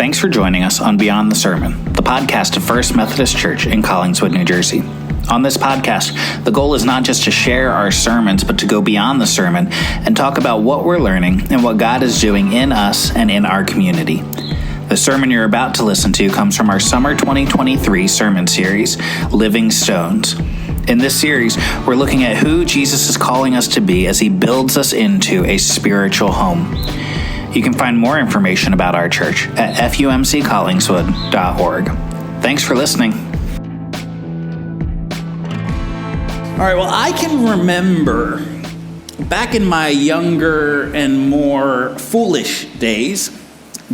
Thanks for joining us on Beyond the Sermon, the podcast of First Methodist Church in Collingswood, New Jersey. On this podcast, the goal is not just to share our sermons, but to go beyond the sermon and talk about what we're learning and what God is doing in us and in our community. The sermon you're about to listen to comes from our summer 2023 sermon series, Living Stones. In this series, we're looking at who Jesus is calling us to be as he builds us into a spiritual home. You can find more information about our church at fumccollingswood.org. Thanks for listening. All right, well, I can remember back in my younger and more foolish days,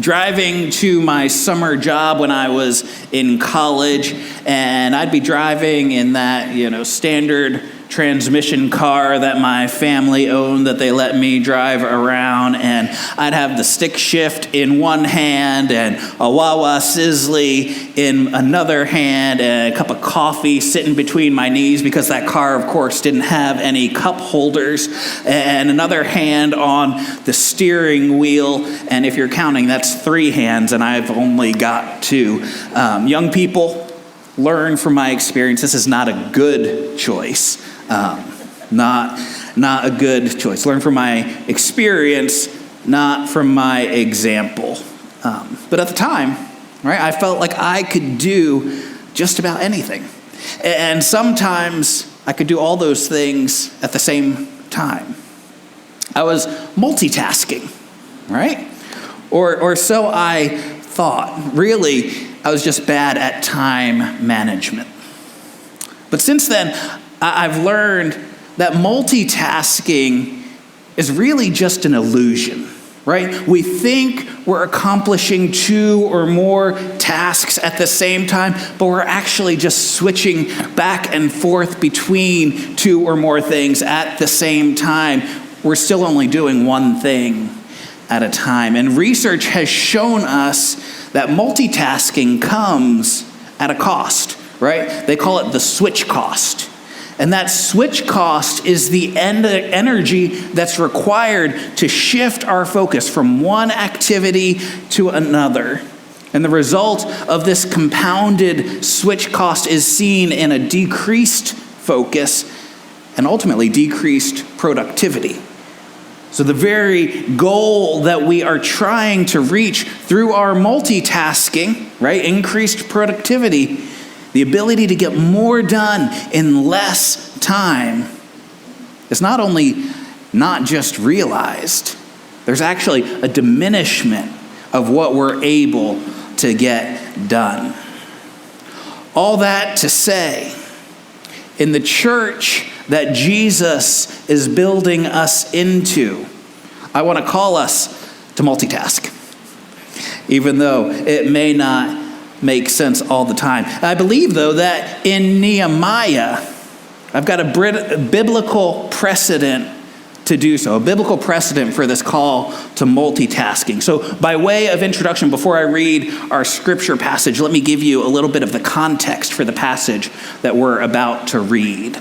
driving to my summer job when I was in college, and I'd be driving in that, standard transmission car that my family owned that they let me drive around, and I'd have the stick shift in one hand and a Wawa Sizzly in another hand and a cup of coffee sitting between my knees because that car, of course, didn't have any cup holders, and another hand on the steering wheel, and if you're counting, that's 3 hands, and I've only got 2. Young people, learn from my experience. This is not a good choice. Not a good choice. Learn from my experience, not from my example. But at the time, right, I felt like I could do just about anything. And sometimes I could do all those things at the same time. I was multitasking, right? Or so I thought. Really, I was just bad at time management. But since then, I've learned that multitasking is really just an illusion, right? We think we're accomplishing 2 or more tasks at the same time, but we're actually just switching back and forth between 2 or more things at the same time. We're still only doing one thing at a time. And research has shown us that multitasking comes at a cost, right? They call it the switch cost. And that switch cost is the energy that's required to shift our focus from one activity to another. And the result of this compounded switch cost is seen in a decreased focus and ultimately decreased productivity. So the very goal that we are trying to reach through our multitasking, right, increased productivity, the ability to get more done in less time, is not just realized, there's actually a diminishment of what we're able to get done. All that to say, in the church that Jesus is building us into, I want to call us to multitask, even though it may not make sense all the time. I believe, though, that in Nehemiah, I've got a biblical precedent to do so, a biblical precedent for this call to multitasking. So by way of introduction, before I read our scripture passage, let me give you a little bit of the context for the passage that we're about to read.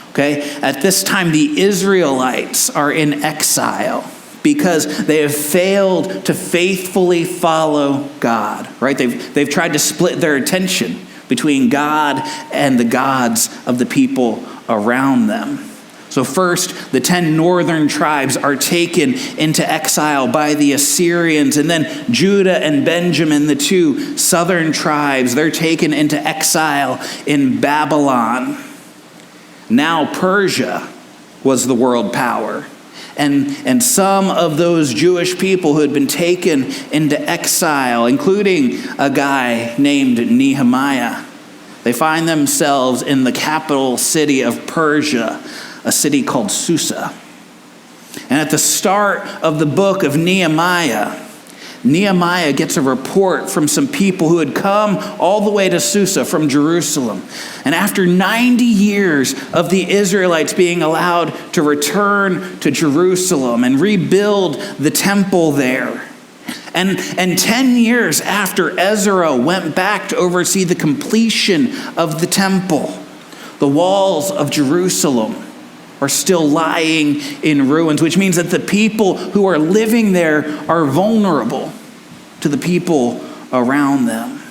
Okay? At this time, the Israelites are in exile because they have failed to faithfully follow God, right? They've tried to split their attention between God and the gods of the people around them. So first, the 10 northern tribes are taken into exile by the Assyrians, and then Judah and Benjamin, the 2 southern tribes, they're taken into exile in Babylon. Now Persia was the world power. And some of those Jewish people who had been taken into exile, including a guy named Nehemiah, they find themselves in the capital city of Persia, a city called Susa. And at the start of the book of Nehemiah gets a report from some people who had come all the way to Susa from Jerusalem. And after 90 years of the Israelites being allowed to return to Jerusalem and rebuild the temple there, and 10 years after Ezra went back to oversee the completion of the temple, the walls of Jerusalem are still lying in ruins, which means that the people who are living there are vulnerable to the people around them.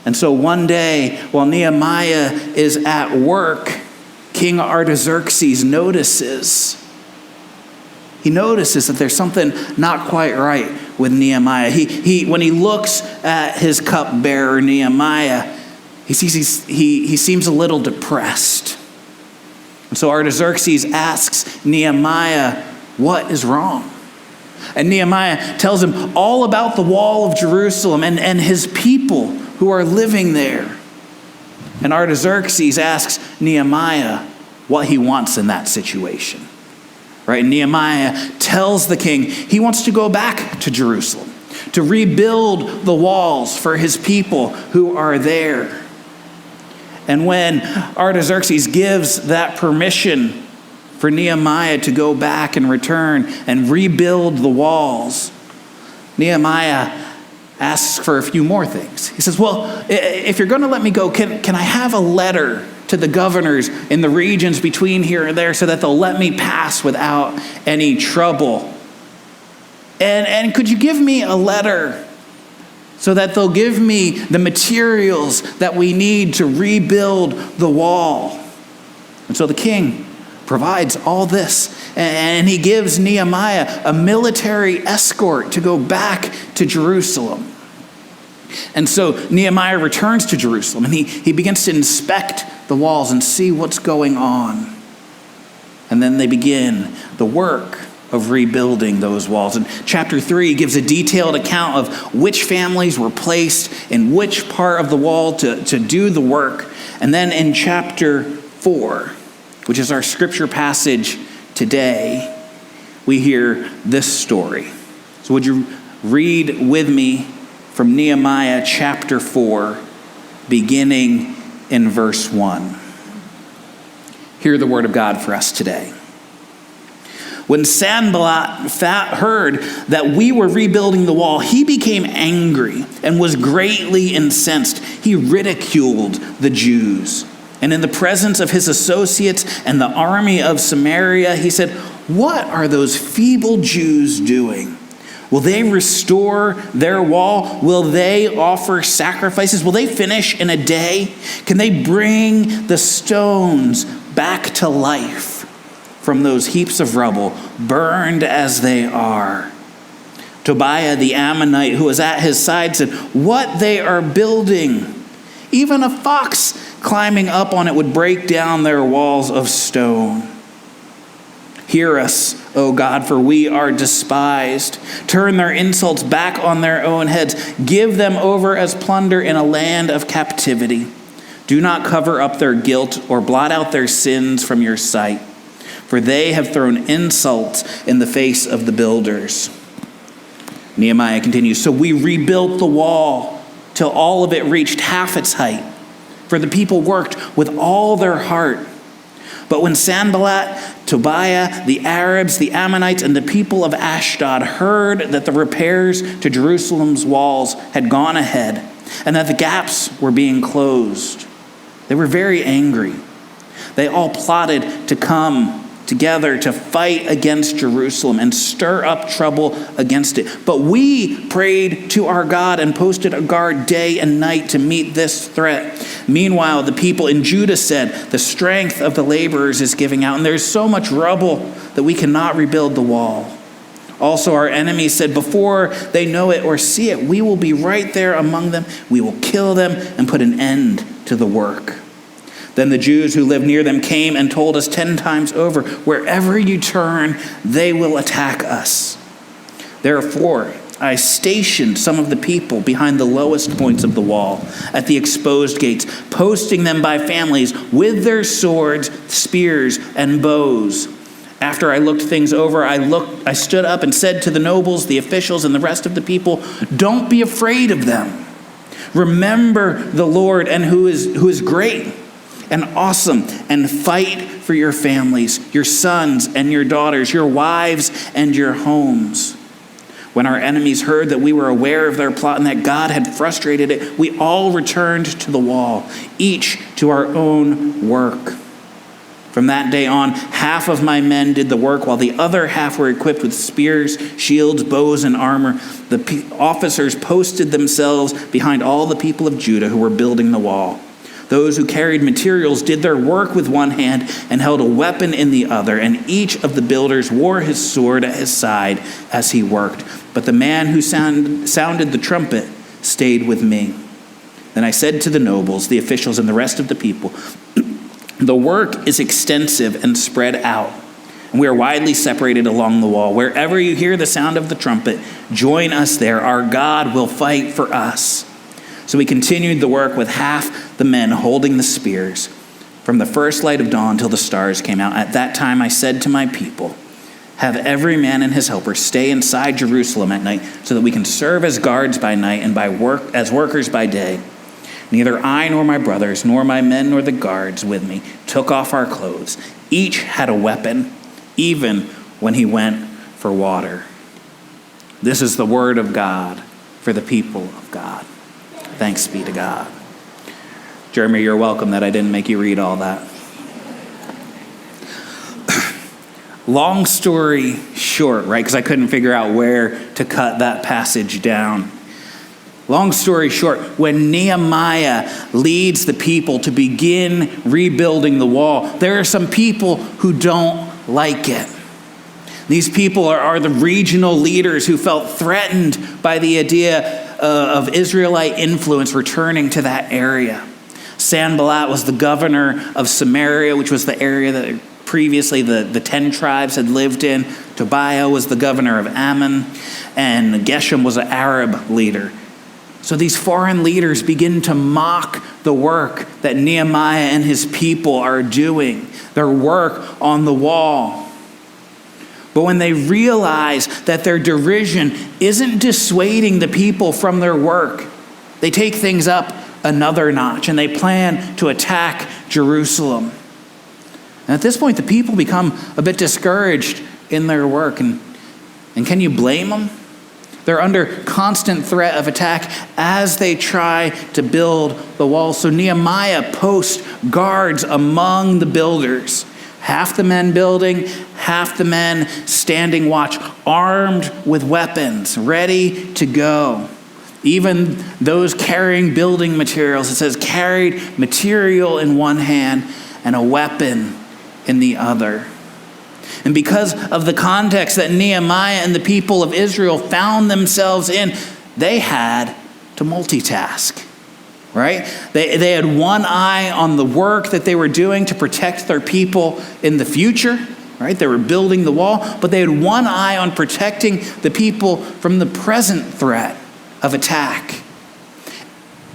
And so one day, while Nehemiah is at work, King Artaxerxes notices that there's something not quite right with Nehemiah. When he looks at his cupbearer Nehemiah, he seems a little depressed. And so Artaxerxes asks Nehemiah, what is wrong? And Nehemiah tells him all about the wall of Jerusalem and his people who are living there. And Artaxerxes asks Nehemiah what he wants in that situation. Right? And Nehemiah tells the king he wants to go back to Jerusalem, to rebuild the walls for his people who are there. And when Artaxerxes gives that permission for Nehemiah to go back and return and rebuild the walls, Nehemiah asks for a few more things. He says, well, if you're going to let me go, can I have a letter to the governors in the regions between here and there so that they'll let me pass without any trouble? And could you give me a letter so that they'll give me the materials that we need to rebuild the wall? And so the king provides all this, and he gives Nehemiah a military escort to go back to Jerusalem. And so Nehemiah returns to Jerusalem, and he begins to inspect the walls and see what's going on. And then they begin the work of rebuilding those walls. And chapter 3 gives a detailed account of which families were placed in which part of the wall to do the work. And then in chapter 4, which is our scripture passage today, we hear this story. So would you read with me from Nehemiah chapter 4, beginning in verse 1. Hear the word of God for us today. When Sanballat heard that we were rebuilding the wall, he became angry and was greatly incensed. He ridiculed the Jews. And in the presence of his associates and the army of Samaria, he said, "What are those feeble Jews doing? Will they restore their wall? Will they offer sacrifices? Will they finish in a day? Can they bring the stones back to life from those heaps of rubble, burned as they are?" Tobiah the Ammonite, who was at his side, said, "What they are building, even a fox climbing up on it would break down their walls of stone. Hear us, O God, for we are despised. Turn their insults back on their own heads. Give them over as plunder in a land of captivity. Do not cover up their guilt or blot out their sins from your sight, for they have thrown insults in the face of the builders." Nehemiah continues, "So we rebuilt the wall till all of it reached half its height, for the people worked with all their heart. But when Sanballat, Tobiah, the Arabs, the Ammonites, and the people of Ashdod heard that the repairs to Jerusalem's walls had gone ahead and that the gaps were being closed, they were very angry. They all plotted to come together to fight against Jerusalem and stir up trouble against it. But we prayed to our God and posted a guard day and night to meet this threat. Meanwhile, the people in Judah said, the strength of the laborers is giving out, and there's so much rubble that we cannot rebuild the wall. Also, our enemies said, before they know it or see it, we will be right there among them. We will kill them and put an end to the work. Then the Jews who lived near them came and told us 10 times over, wherever you turn, they will attack us. Therefore, I stationed some of the people behind the lowest points of the wall at the exposed gates, posting them by families with their swords, spears, and bows. After I looked things over, I stood up and said to the nobles, the officials, and the rest of the people, don't be afraid of them. Remember the Lord and who is great and awesome, and fight for your families, your sons and your daughters, your wives and your homes. When our enemies heard that we were aware of their plot and that God had frustrated it, we all returned to the wall, each to our own work. From that day on, half of my men did the work, while the other half were equipped with spears, shields, bows, and armor. The officers posted themselves behind all the people of Judah who were building the wall. Those who carried materials did their work with one hand and held a weapon in the other, and each of the builders wore his sword at his side as he worked. But the man who sounded the trumpet stayed with me. Then I said to the nobles, the officials, and the rest of the people, the work is extensive and spread out, and we are widely separated along the wall. Wherever you hear the sound of the trumpet, join us there. Our God will fight for us. So we continued the work with half the men holding the spears from the first light of dawn till the stars came out. At that time I said to my people, have every man and his helper stay inside Jerusalem at night so that we can serve as guards by night and as workers by day. Neither I nor my brothers, nor my men, nor the guards with me took off our clothes. Each had a weapon, even when he went for water. This is the word of God for the people of God. Thanks be to God. Jeremy, you're welcome that I didn't make you read all that. Long story short, right? Because I couldn't figure out where to cut that passage down. Long story short, when Nehemiah leads the people to begin rebuilding the wall, there are some people who don't like it. These people are the regional leaders who felt threatened by the idea of Israelite influence returning to that area. Sanballat was the governor of Samaria, which was the area that previously the 10 tribes had lived in. Tobiah was the governor of Ammon, and Geshem was an Arab leader. So these foreign leaders begin to mock the work that Nehemiah and his people are doing, their work on the wall. But when they realize that their derision isn't dissuading the people from their work, they take things up another notch and they plan to attack Jerusalem. And at this point, the people become a bit discouraged in their work. And can you blame them? They're under constant threat of attack as they try to build the wall. So Nehemiah posts guards among the builders. Half the men building, half the men standing watch, armed with weapons, ready to go. Even those carrying building materials, it says carried material in one hand and a weapon in the other. And because of the context that Nehemiah and the people of Israel found themselves in, they had to multitask, right? They had one eye on the work that they were doing to protect their people in the future, right? They were building the wall, but they had one eye on protecting the people from the present threat of attack.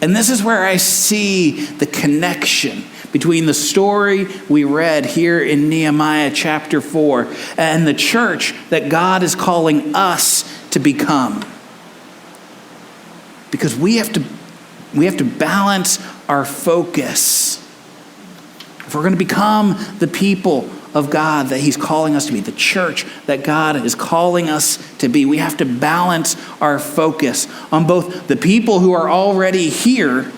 And this is where I see the connection between the story we read here in Nehemiah chapter 4 and the church that God is calling us to become. Because we have to balance our focus. If we're going to become the people of God that he's calling us to be, the church that God is calling us to be, we have to balance our focus on both the people who are already here,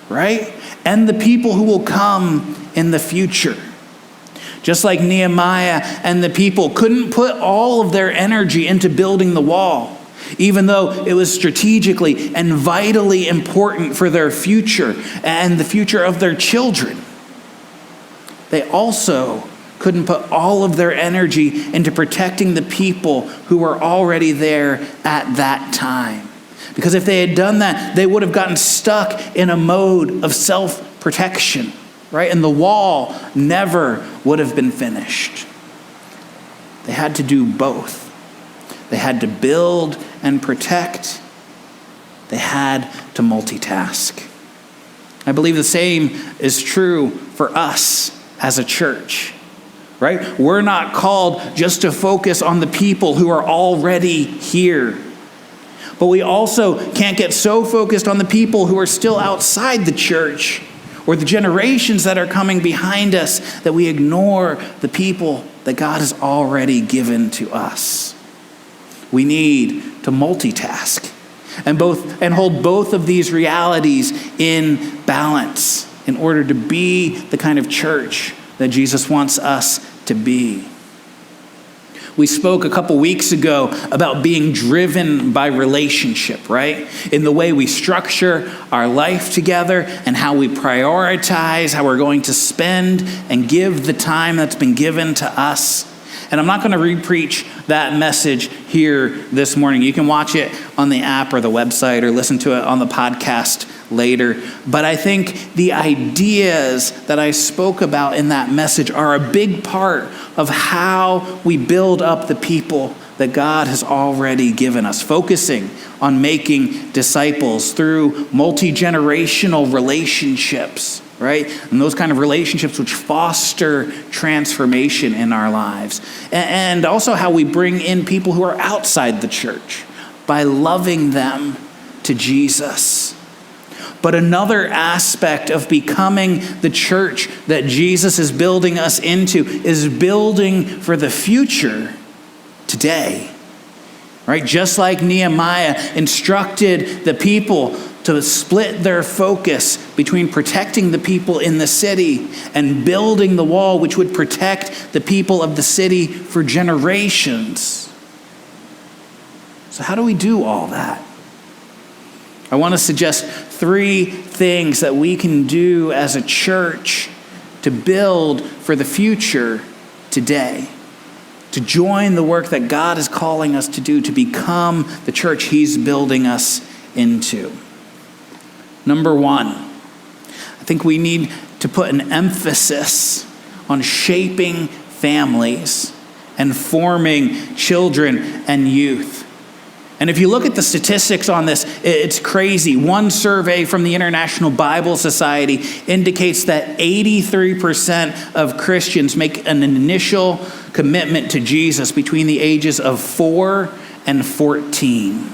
right? And the people who will come in the future. Just like Nehemiah and the people couldn't put all of their energy into building the wall, even though it was strategically and vitally important for their future and the future of their children. They also couldn't put all of their energy into protecting the people who were already there at that time. Because if they had done that, they would have gotten stuck in a mode of self-protection, right? And the wall never would have been finished. They had to do both. They had to build and protect. They had to multitask. I believe the same is true for us as a church, right? We're not called just to focus on the people who are already here. But we also can't get so focused on the people who are still outside the church or the generations that are coming behind us that we ignore the people that God has already given to us. We need to multitask and hold both of these realities in balance in order to be the kind of church that Jesus wants us to be. We spoke a couple weeks ago about being driven by relationship, right? In the way we structure our life together and how we prioritize, how we're going to spend and give the time that's been given to us. And I'm not going to re-preach that message here this morning. You can watch it on the app or the website or listen to it on the podcast later. But I think the ideas that I spoke about in that message are a big part of how we build up the people that God has already given us, focusing on making disciples through multi-generational relationships, right? And those kind of relationships which foster transformation in our lives. And also how we bring in people who are outside the church by loving them to Jesus. But another aspect of becoming the church that Jesus is building us into is building for the future today, right? Just like Nehemiah instructed the people to split their focus between protecting the people in the city and building the wall which would protect the people of the city for generations. So how do we do all that? I want to suggest 3 things that we can do as a church to build for the future today, to join the work that God is calling us to do, to become the church He's building us into. Number 1, I think we need to put an emphasis on shaping families and forming children and youth. And if you look at the statistics on this, it's crazy. One survey from the International Bible Society indicates that 83% of Christians make an initial commitment to Jesus between the ages of 4 and 14.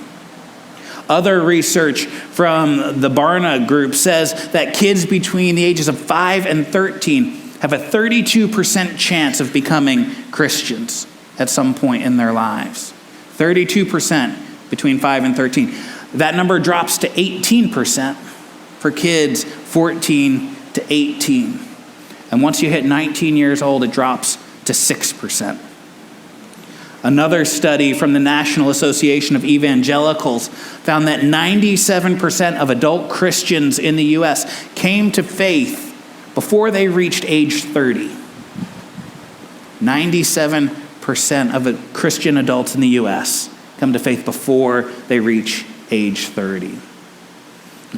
Other research from the Barna Group says that kids between the ages of 5 and 13 have a 32% chance of becoming Christians at some point in their lives. 32% between 5 and 13. That number drops to 18% for kids 14 to 18. And once you hit 19 years old, it drops to 6%. Another study from the National Association of Evangelicals found that 97% of adult Christians in the U.S. came to faith before they reached age 30. 97% of Christian adults in the U.S. come to faith before they reach age 30.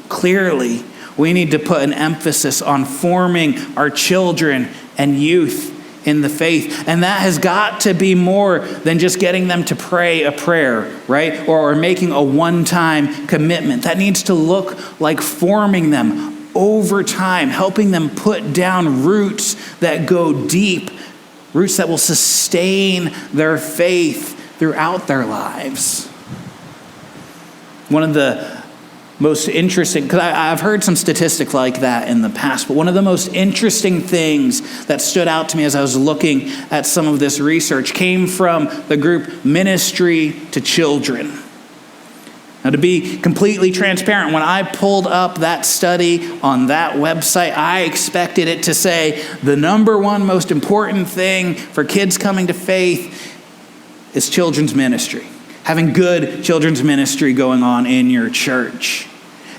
Clearly, we need to put an emphasis on forming our children and youth in the faith. And that has got to be more than just getting them to pray a prayer, right? Or making a one-time commitment. That needs to look like forming them over time, helping them put down roots that go deep, roots that will sustain their faith throughout their lives. One of the most interesting, because I've heard some statistics like that in the past, but one of the most interesting things that stood out to me as I was looking at some of this research came from the group Ministry to Children. Now, to be completely transparent, when I pulled up that study on that website, I expected it to say the number one most important thing for kids coming to faith is children's ministry. Having good children's ministry going on in your church.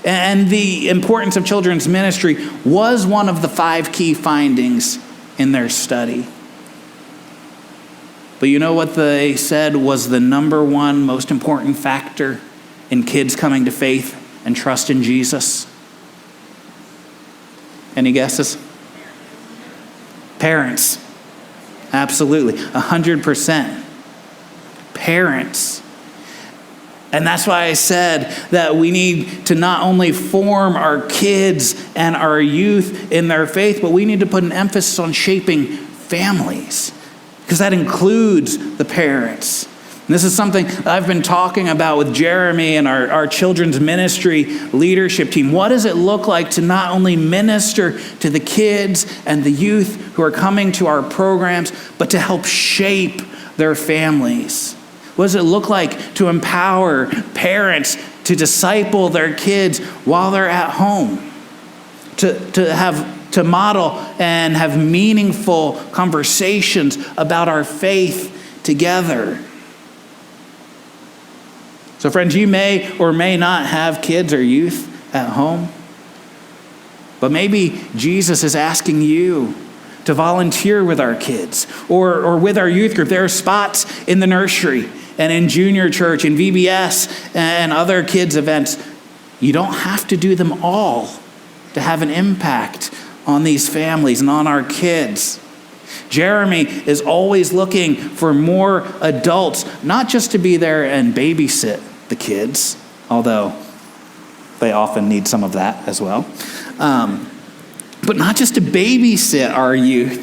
And the importance of children's ministry was one of the 5 key findings in their study. But you know what they said was the number one most important factor in kids coming to faith and trust in Jesus? Any guesses? Parents. Absolutely. 100%. Parents. And that's why I said that we need to not only form our kids and our youth in their faith, but we need to put an emphasis on shaping families, because that includes the parents. And this is something I've been talking about with Jeremy and our children's ministry leadership team. What does it look like to not only minister to the kids and the youth who are coming to our programs, but to help shape their families? What does it look like to empower parents to disciple their kids while they're at home? To to model and have meaningful conversations about our faith together. So friends, you may or may not have kids or youth at home, but maybe Jesus is asking you to volunteer with our kids or with our youth group. There are spots in the nursery and in junior church and VBS and other kids events. You don't have to do them all to have an impact on these families and on our kids. Jeremy is always looking for more adults, not just to be there and babysit the kids, although they often need some of that as well. But not just to babysit our youth,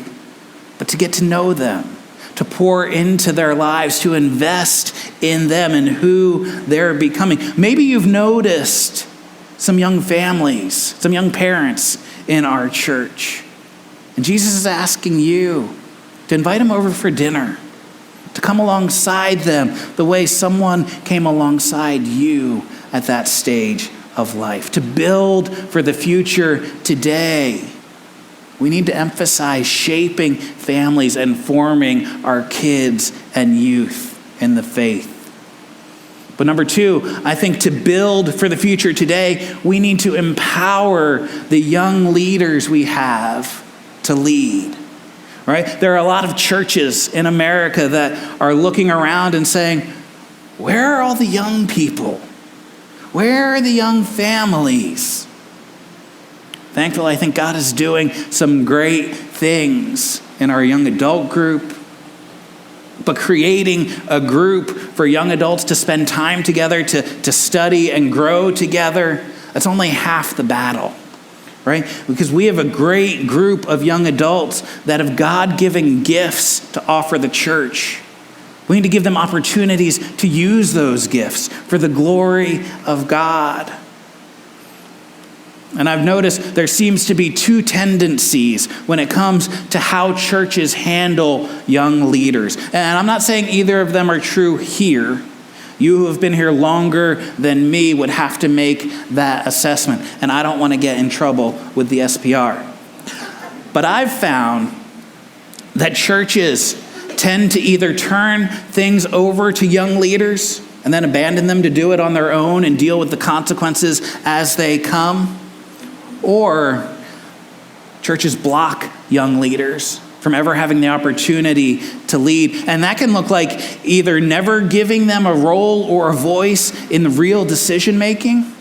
but to get to know them, to pour into their lives, to invest in them and who they're becoming. Maybe you've noticed some young families, some young parents in our church. And Jesus is asking you to invite them over for dinner, to come alongside them the way someone came alongside you at that stage of life, to build for the future today. We need to emphasize shaping families and forming our kids and youth in the faith. But number two, I think to build for the future today, we need to empower the young leaders we have to lead. Right? There are a lot of churches in America that are looking around and saying, where are all the young people? Where are the young families? Thankfully, I think God is doing some great things in our young adult group. But creating a group for young adults to spend time together, to study and grow together, that's only half the battle, right? Because we have a great group of young adults that have God-given gifts to offer the church. We need to give them opportunities to use those gifts for the glory of God. And I've noticed there seems to be two tendencies when it comes to how churches handle young leaders. And I'm not saying either of them are true here. You who have been here longer than me would have to make that assessment. And I don't want to get in trouble with the SPR. But I've found that churches tend to either turn things over to young leaders and then abandon them to do it on their own and deal with the consequences as they come. Or churches block young leaders from ever having the opportunity to lead. And that can look like either never giving them a role or a voice in the real decision making,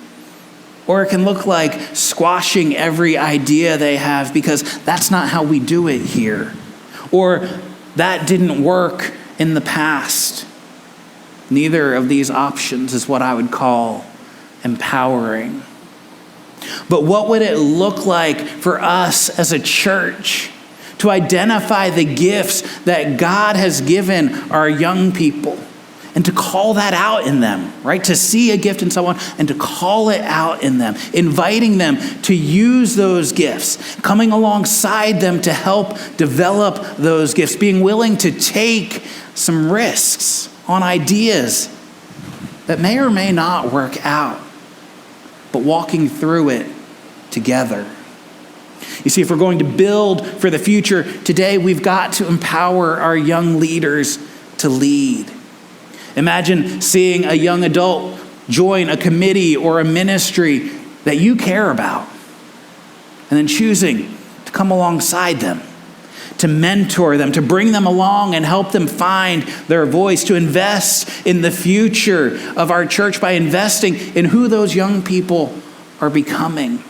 or it can look like squashing every idea they have because that's not how we do it here. Or that didn't work in the past. Neither of these options is what I would call empowering. But what would it look like for us as a church to identify the gifts that God has given our young people and to call that out in them, right? To see a gift in someone and to call it out in them, inviting them to use those gifts, coming alongside them to help develop those gifts, being willing to take some risks on ideas that may or may not work out, but walking through it together. You see, if we're going to build for the future today, we've got to empower our young leaders to lead. Imagine seeing a young adult join a committee or a ministry that you care about, and then choosing to come alongside them, to mentor them, to bring them along and help them find their voice, to invest in the future of our church by investing in who those young people are becoming.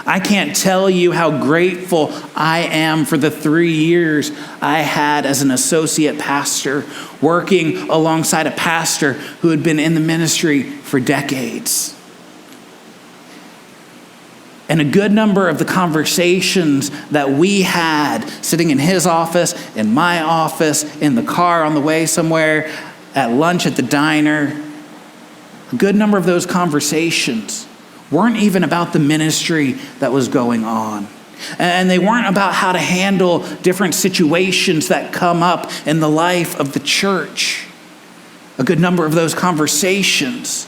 I can't tell you how grateful I am for the 3 years I had as an associate pastor, working alongside a pastor who had been in the ministry for decades. And a good number of the conversations that we had sitting in his office, in my office, in the car on the way somewhere, at lunch at the diner, a good number of those conversations weren't even about the ministry that was going on. And they weren't about how to handle different situations that come up in the life of the church. A good number of those conversations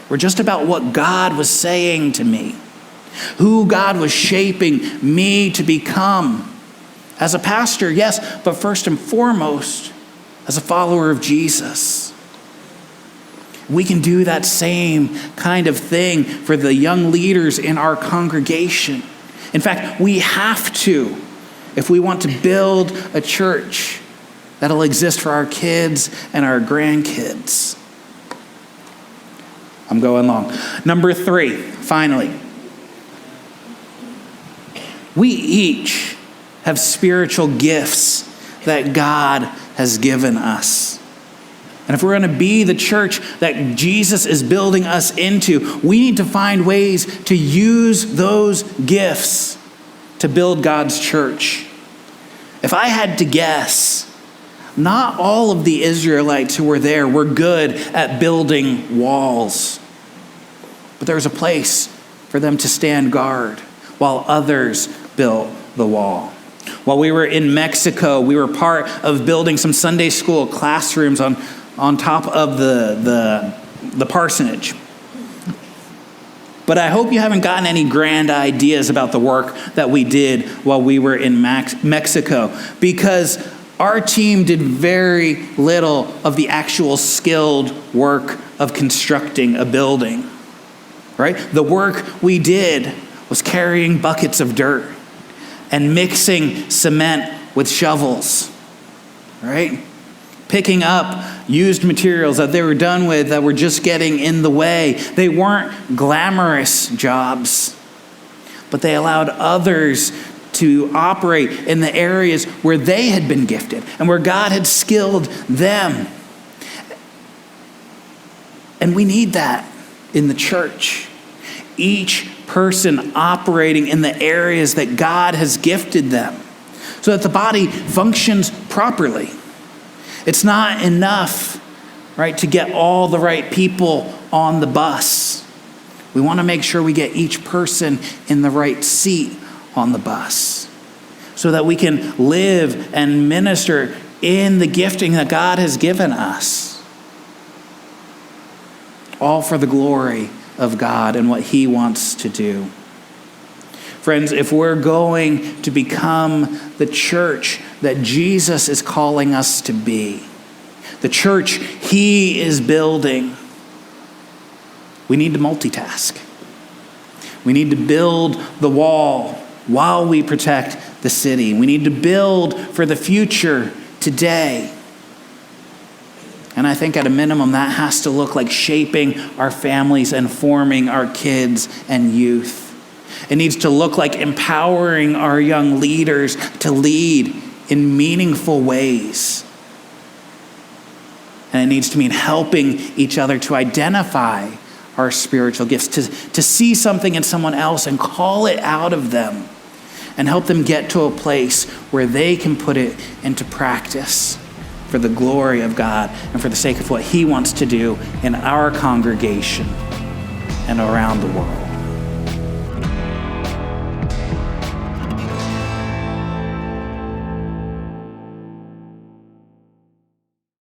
were just about what God was saying to me who God was shaping me to become as a pastor, yes, but first and foremost, as a follower of Jesus. We can do that same kind of thing for the young leaders in our congregation. In fact, we have to if we want to build a church that'll exist for our kids and our grandkids. I'm going long. Number 3, finally. We each have spiritual gifts that God has given us. And if we're going to be the church that Jesus is building us into, we need to find ways to use those gifts to build God's church. If I had to guess, not all of the Israelites who were there were good at building walls. But there was a place for them to stand guard while others built the wall. While we were in Mexico, we were part of building some Sunday school classrooms on top of the parsonage. But I hope you haven't gotten any grand ideas about the work that we did while we were in Mexico, because our team did very little of the actual skilled work of constructing a building, right? The work we did was carrying buckets of dirt and mixing cement with shovels, right? Picking up used materials that they were done with that were just getting in the way. They weren't glamorous jobs, but they allowed others to operate in the areas where they had been gifted and where God had skilled them. And we need that in the church. Each person operating in the areas that God has gifted them so that the body functions properly. It's not enough, right, to get all the right people on the bus. We want to make sure we get each person in the right seat on the bus so that we can live and minister in the gifting that God has given us. All for the glory of God and what He wants to do. Friends, if we're going to become the church that Jesus is calling us to be, the church He is building, we need to multitask. We need to build the wall while we protect the city. We need to build for the future today. And I think at a minimum that has to look like shaping our families and forming our kids and youth. It needs to look like empowering our young leaders to lead in meaningful ways. And it needs to mean helping each other to identify our spiritual gifts, to see something in someone else and call it out of them and help them get to a place where they can put it into practice for the glory of God and for the sake of what He wants to do in our congregation and around the world.